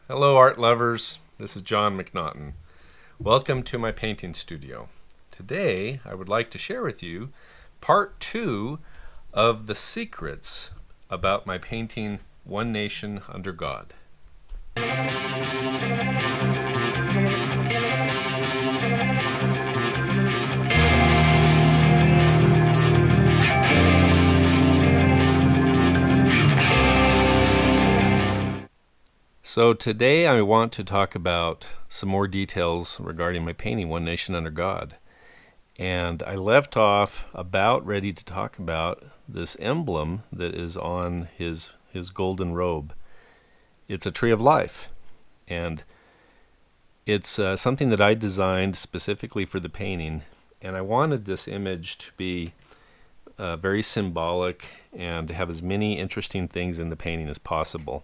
Hello, art lovers. This is Jon McNaughton. Welcome to my painting studio. Today, I would like to share with you part 2 of the secrets about my painting One Nation Under God. So today I want to talk about some more details regarding my painting One Nation Under God. And I left off about ready to talk about this emblem that is on his golden robe. It's a tree of life, and it's something that I designed specifically for the painting, and I wanted this image to be very symbolic and to have as many interesting things in the painting as possible.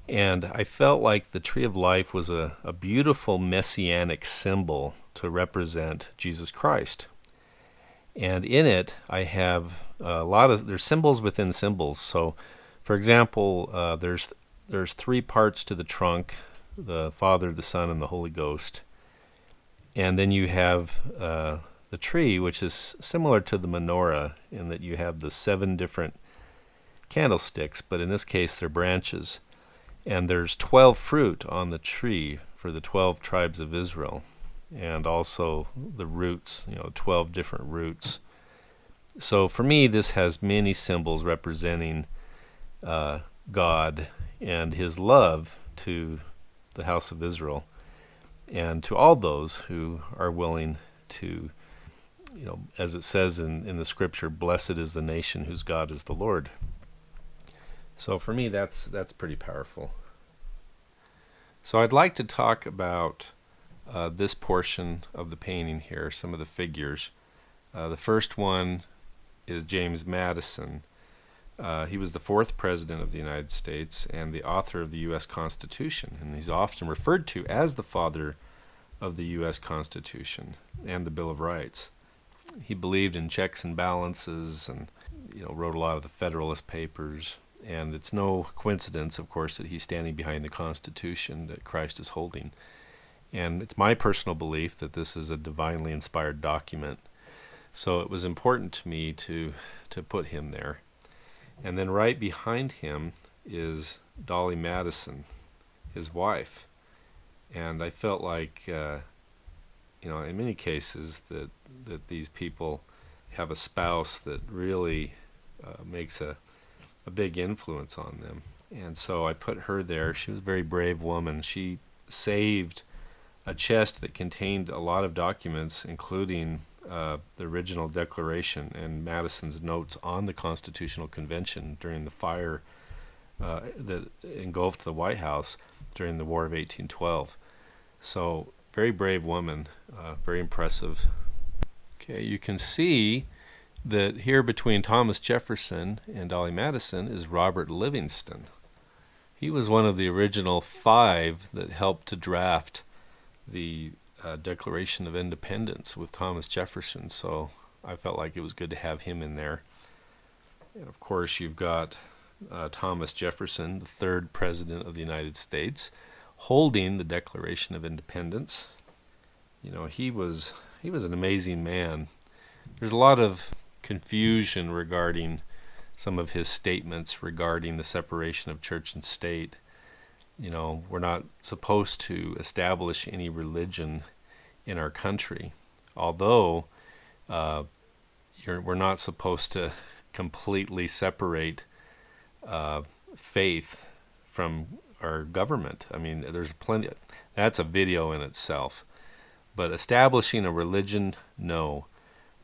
And I felt like the tree of life was a beautiful messianic symbol to represent Jesus Christ. And in it, I have there's symbols within symbols. So, for example, there's 3 parts to the trunk: the Father, the Son, and the Holy Ghost. And then you have the tree, which is similar to the menorah in that you have the 7 different candlesticks, but in this case, they're branches. And there's 12 fruit on the tree for the 12 tribes of Israel, and also the roots, 12 different roots. So for me, this has many symbols representing God and his love to the house of Israel and to all those who are willing to, as it says in the scripture, blessed is the nation whose God is the Lord. So for me, that's pretty powerful. So I'd like to talk about this portion of the painting here, some of the figures. The first one is James Madison. He was the 4th president of the United States and the author of the U.S. Constitution, and he's often referred to as the father of the U.S. Constitution and the Bill of Rights. He believed in checks and balances and wrote a lot of the Federalist Papers. And it's no coincidence, of course, that he's standing behind the Constitution that Christ is holding. And it's my personal belief that this is a divinely inspired document. So it was important to me to put him there. And then right behind him is Dolly Madison, his wife. And I felt like, in many cases that these people have a spouse that really makes a big influence on them. And so I put her there. She was a very brave woman. She saved a chest that contained a lot of documents, including the original Declaration and Madison's notes on the Constitutional Convention during the fire that engulfed the White House during the War of 1812. So, very brave woman, very impressive. Okay, you can see that here between Thomas Jefferson and Dolly Madison is Robert Livingston. He was one of the original 5 that helped to draft the Declaration of Independence with Thomas Jefferson, so I felt like it was good to have him in there. And of course you've got Thomas Jefferson, the 3rd president of the United States, holding the Declaration of Independence. He was an amazing man. There's a lot of confusion regarding some of his statements regarding the separation of church and state. We're not supposed to establish any religion in our country, although we're not supposed to completely separate faith from our government. I mean, there's plenty. That's a video in itself. But establishing a religion, no.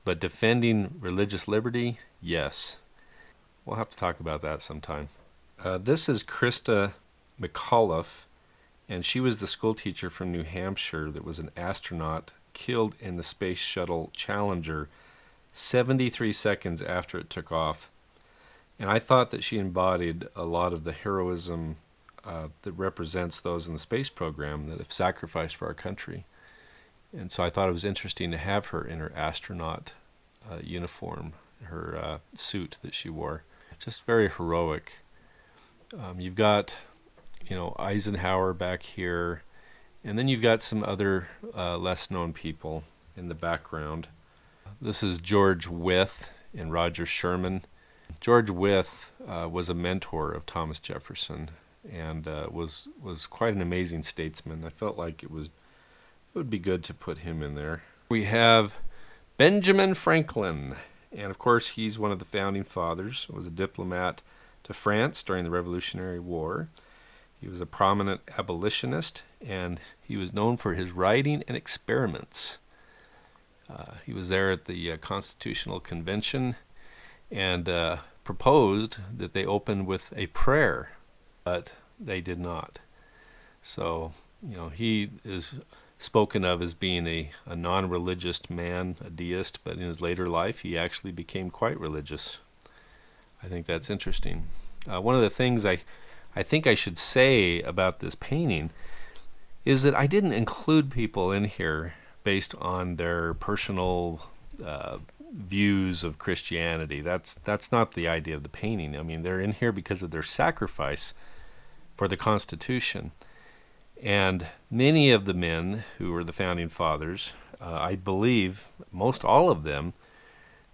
But defending religious liberty, yes. We'll have to talk about that sometime. This is Krista McAuliffe, and she was the school teacher from New Hampshire that was an astronaut killed in the Space Shuttle Challenger 73 seconds after it took off. And I thought that she embodied a lot of the heroism that represents those in the space program that have sacrificed for our country. And so I thought it was interesting to have her in her astronaut uniform, her suit that she wore. Just very heroic. You've got, Eisenhower back here. And then you've got some other less known people in the background. This is George Wythe and Roger Sherman. George Wythe was a mentor of Thomas Jefferson and was quite an amazing statesman. I felt like it would be good to put him in there. We have Benjamin Franklin, and of course he's one of the founding fathers. Was a diplomat to France during the Revolutionary War. He was a prominent abolitionist, and he was known for his writing and experiments. He was there at the Constitutional Convention and proposed that they open with a prayer, but they did not. So, he is spoken of as being a non-religious man, a deist, but in his later life he actually became quite religious. I think that's interesting. One of the things I think I should say about this painting is that I didn't include people in here based on their personal views of Christianity. That's not the idea of the painting. I mean, they're in here because of their sacrifice for the Constitution. And many of the men who were the founding fathers, I believe most all of them,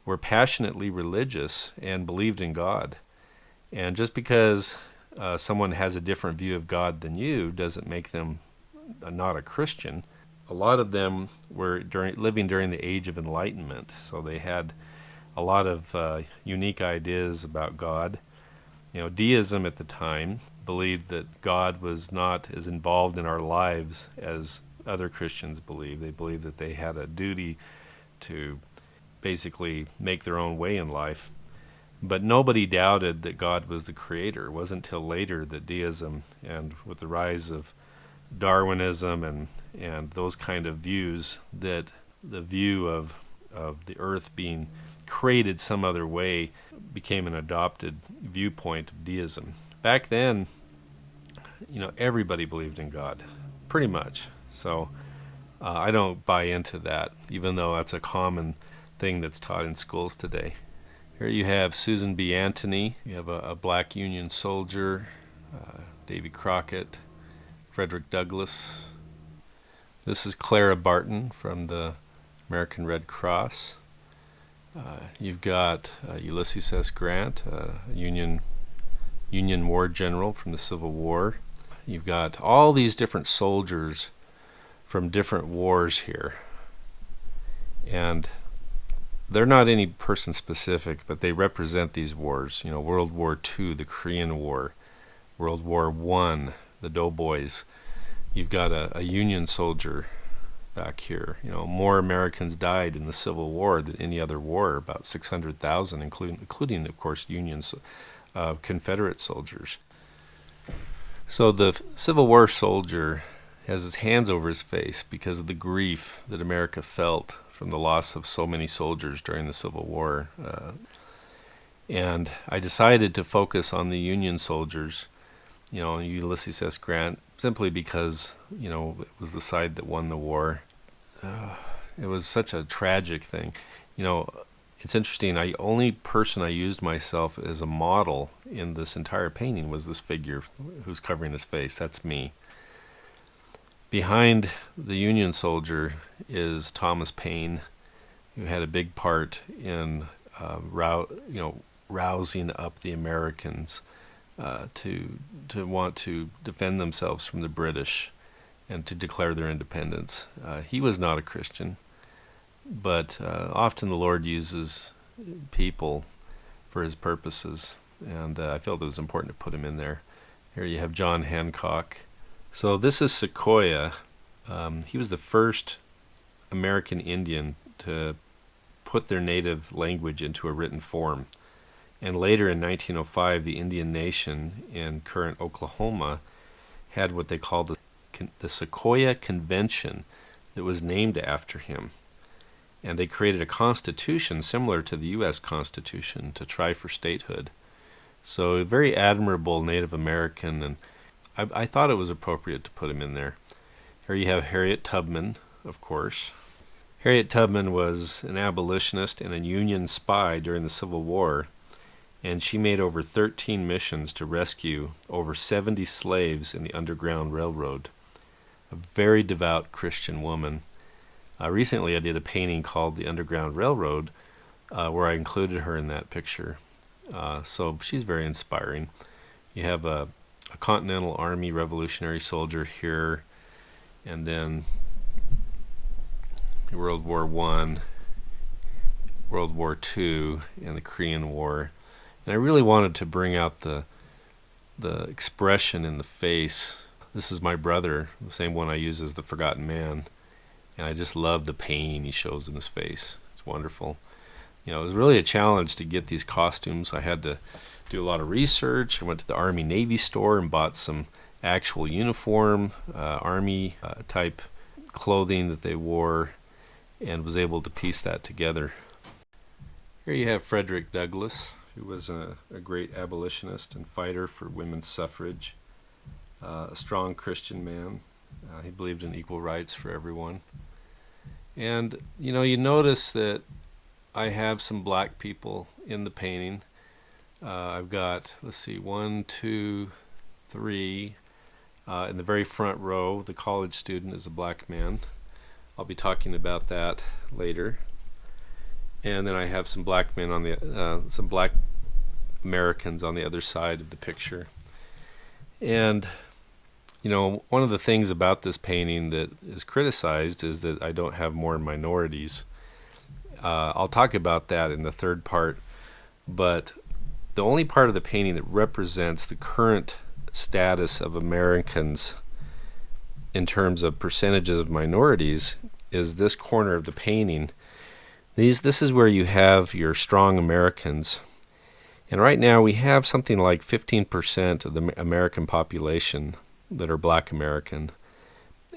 were passionately religious and believed in God. And just because someone has a different view of God than you doesn't make them not a Christian. A lot of them were living during the Age of Enlightenment, so they had a lot of unique ideas about God. Deism at the time believed that God was not as involved in our lives as other Christians believed. They believed that they had a duty to basically make their own way in life. But nobody doubted that God was the creator. It wasn't until later that deism, and with the rise of Darwinism and those kind of views, that the view of the earth being created some other way became an adopted viewpoint of deism. Back then, everybody believed in God, pretty much. So I don't buy into that, even though that's a common thing that's taught in schools today. Here you have Susan B. Anthony. You have a black Union soldier, Davy Crockett, Frederick Douglass. This is Clara Barton from the American Red Cross. You've got Ulysses S. Grant, Union war general from the Civil War. You've got all these different soldiers from different wars here. And they're not any person specific, but they represent these wars. World War II, the Korean War, World War I, the Doughboys. You've got a Union soldier back here. More Americans died in the Civil War than any other war, about 600,000, including of course, Confederate soldiers. So the Civil War soldier has his hands over his face because of the grief that America felt from the loss of so many soldiers during the Civil War. And I decided to focus on the Union soldiers, Ulysses S. Grant, simply because, it was the side that won the war. It was such a tragic thing. It's interesting, the only person I used myself as a model in this entire painting was this figure who's covering his face. That's me. Behind the Union soldier is Thomas Paine, who had a big part in rousing up the Americans to want to defend themselves from the British and to declare their independence. He was not a Christian, but often the Lord uses people for his purposes, and I felt it was important to put him in there. Here you have John Hancock. So this is Sequoyah. He was the first American Indian to put their native language into a written form. And later in 1905, the Indian Nation in current Oklahoma had what they called the Sequoyah Convention that was named after him. And they created a constitution similar to the U.S. Constitution to try for statehood. So a very admirable Native American, and I thought it was appropriate to put him in there. Here you have Harriet Tubman, of course. Harriet Tubman was an abolitionist and a Union spy during the Civil War, and she made over 13 missions to rescue over 70 slaves in the Underground Railroad. A very devout Christian woman. Recently I did a painting called The Underground Railroad, where I included her in that picture. So she's very inspiring. You have a Continental Army Revolutionary soldier here, and then World War I, World War II, and the Korean War. And I really wanted to bring out the expression in the face. This is my brother, the same one I use as the Forgotten Man. And I just love the pain he shows in his face. It's wonderful. It was really a challenge to get these costumes. I had to do a lot of research. I went to the Army Navy store and bought some actual uniform, Army type clothing that they wore, and was able to piece that together. Here you have Frederick Douglass, who was a great abolitionist and fighter for women's suffrage, a strong Christian man. He believed in equal rights for everyone. And, you notice that I have some black people in the painting. I've got, 1, 2, 3. In the very front row, the college student is a black man. I'll be talking about that later. And then I have some black men on some black Americans on the other side of the picture. And one of the things about this painting that is criticized is that I don't have more minorities. I'll talk about that in the third part, but the only part of the painting that represents the current status of Americans in terms of percentages of minorities is this corner of the painting. This is where you have your strong Americans. And right now we have something like 15% of the American population that are black American.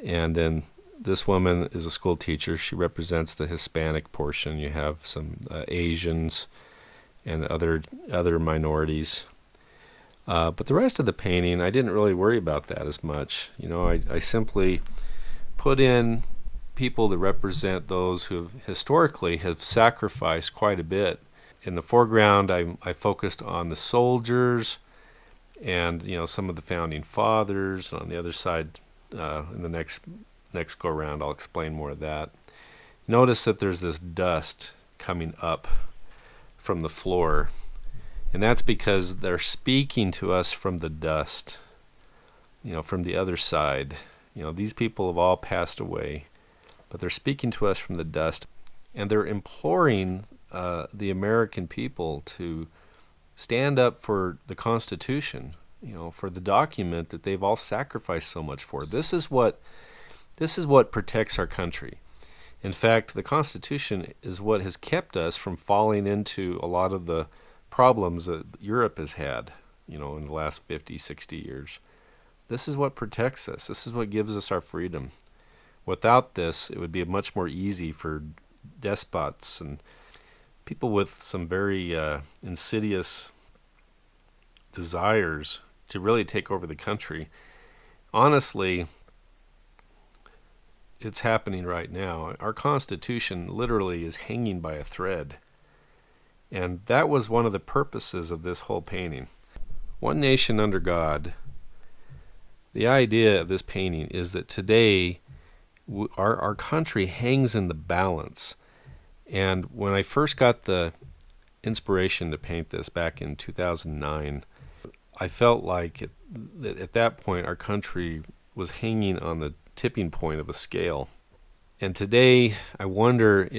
And then this woman is a school teacher. She represents the Hispanic portion. You have some Asians and other minorities. But the rest of the painting, I didn't really worry about that as much. I simply put in people that represent those who historically have sacrificed quite a bit. In the foreground, I focused on the soldiers and some of the founding fathers. And on the other side, in the next go around, I'll explain more of that. Notice that there's this dust coming up from the floor, and that's because they're speaking to us from the dust, from the other side. These people have all passed away, but they're speaking to us from the dust, and they're imploring the American people to stand up for the Constitution, for the document that they've all sacrificed so much for. This is what protects our country. In fact, the Constitution is what has kept us from falling into a lot of the problems that Europe has had, in the last 50, 60 years. This is what protects us. This is what gives us our freedom. Without this, it would be much more easy for despots and people with some very insidious desires to really take over the country. Honestly, it's happening right now. Our Constitution literally is hanging by a thread. And that was one of the purposes of this whole painting. One nation under God. The idea of this painting is that today our country hangs in the balance. And when I first got the inspiration to paint this back in 2009, I felt like at that point our country was hanging on the tipping point of a scale. And today I wonder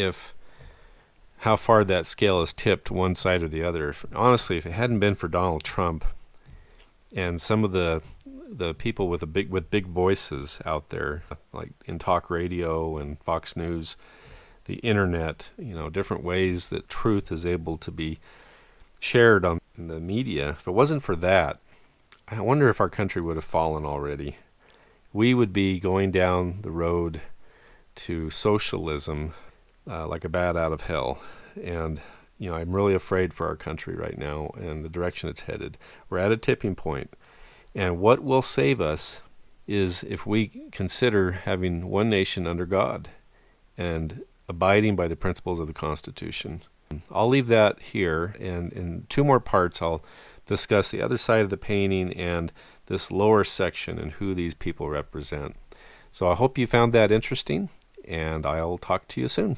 how far that scale is tipped one side or the other. Honestly, if it hadn't been for Donald Trump and some of the people with big voices out there, like in talk radio and Fox News, the internet, different ways that truth is able to be shared on the media. If it wasn't for that, I wonder if our country would have fallen already. We would be going down the road to socialism like a bat out of hell. And, I'm really afraid for our country right now and the direction it's headed. We're at a tipping point. And what will save us is if we consider having one nation under God and abiding by the principles of the Constitution. I'll leave that here, and in two more parts I'll discuss the other side of the painting and this lower section and who these people represent. So I hope you found that interesting, and I'll talk to you soon.